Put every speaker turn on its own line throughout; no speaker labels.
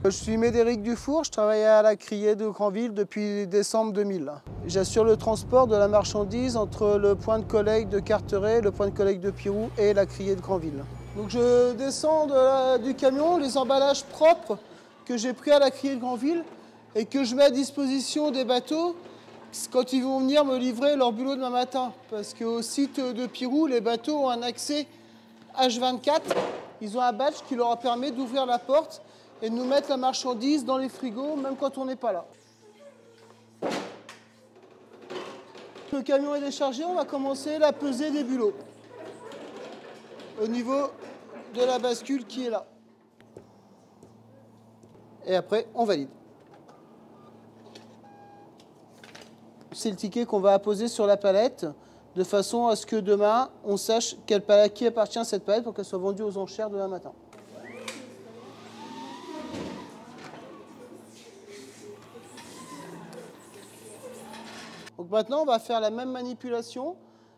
Je suis Médéric Dufour, je travaille à la criée de Granville depuis décembre 2000. J'assure le transport de la marchandise entre le point de collecte de Carteret, le point de collecte de Pirou et la criée de Granville. Donc je descends du camion les emballages propres que j'ai pris à la criée de Granville et que je mets à disposition des bateaux quand ils vont venir me livrer leur bulot demain matin. Parce qu'au site de Pirou, les bateaux ont un accès H24. Ils ont un badge qui leur permet d'ouvrir la porte et de nous mettre la marchandise dans les frigos, même quand on n'est pas là. Le camion est déchargé, on va commencer la pesée des bulots. Au niveau de la bascule qui est là. Et après, on valide. C'est le ticket qu'on va apposer sur la palette, de façon à ce que demain, on sache à qui appartient cette palette pour qu'elle soit vendue aux enchères demain matin. Donc maintenant, on va faire la même manipulation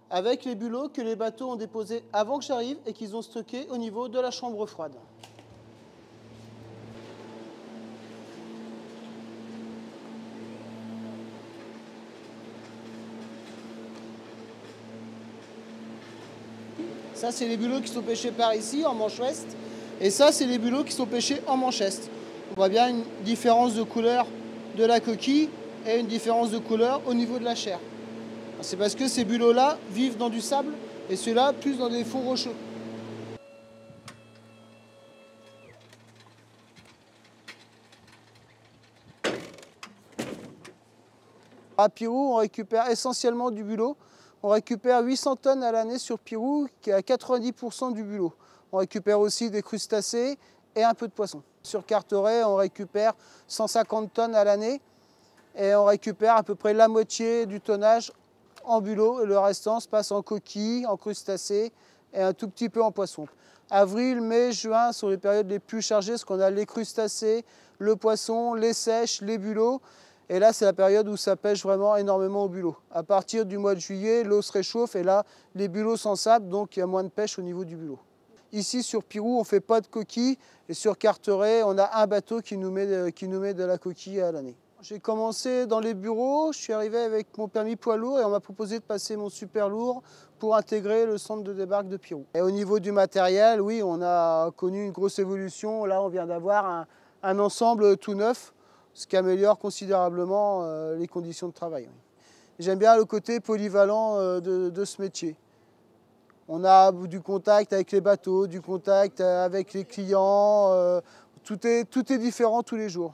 avec les bulots que les bateaux ont déposés avant que j'arrive et qu'ils ont stockés au niveau de la chambre froide. Ça, c'est les bulots qui sont pêchés par ici, en manche ouest. Et ça, c'est les bulots qui sont pêchés en manche est. On voit bien une différence de couleur de la coquille et une différence de couleur au niveau de la chair. C'est parce que ces bulots-là vivent dans du sable et ceux-là plus dans des fonds rocheux. À Pirou, on récupère essentiellement du bulot. On récupère 800 tonnes à l'année sur Pirou, qui est à 90% du bulot. On récupère aussi des crustacés et un peu de poissons. Sur Carteret, on récupère 150 tonnes à l'année et on récupère à peu près la moitié du tonnage en bulot et le restant se passe en coquilles, en crustacés et un tout petit peu en poisson. Avril, mai, juin sont les périodes les plus chargées parce qu'on a les crustacés, le poisson, les sèches, les bulots. Et là, c'est la période où ça pêche vraiment énormément au bulot. À partir du mois de juillet, l'eau se réchauffe et là, les bulots s'ensablent, donc il y a moins de pêche au niveau du bulot. Ici, sur Pirou, on ne fait pas de coquilles et sur Carteret, on a un bateau qui nous met de la coquille à l'année. J'ai commencé dans les bureaux, je suis arrivé avec mon permis poids lourd et on m'a proposé de passer mon super lourd pour intégrer le centre de débarque de Pirou. Et au niveau du matériel, oui, on a connu une grosse évolution. Là, on vient d'avoir un ensemble tout neuf, ce qui améliore considérablement les conditions de travail. J'aime bien le côté polyvalent de ce métier. On a du contact avec les bateaux, du contact avec les clients, tout est différent tous les jours.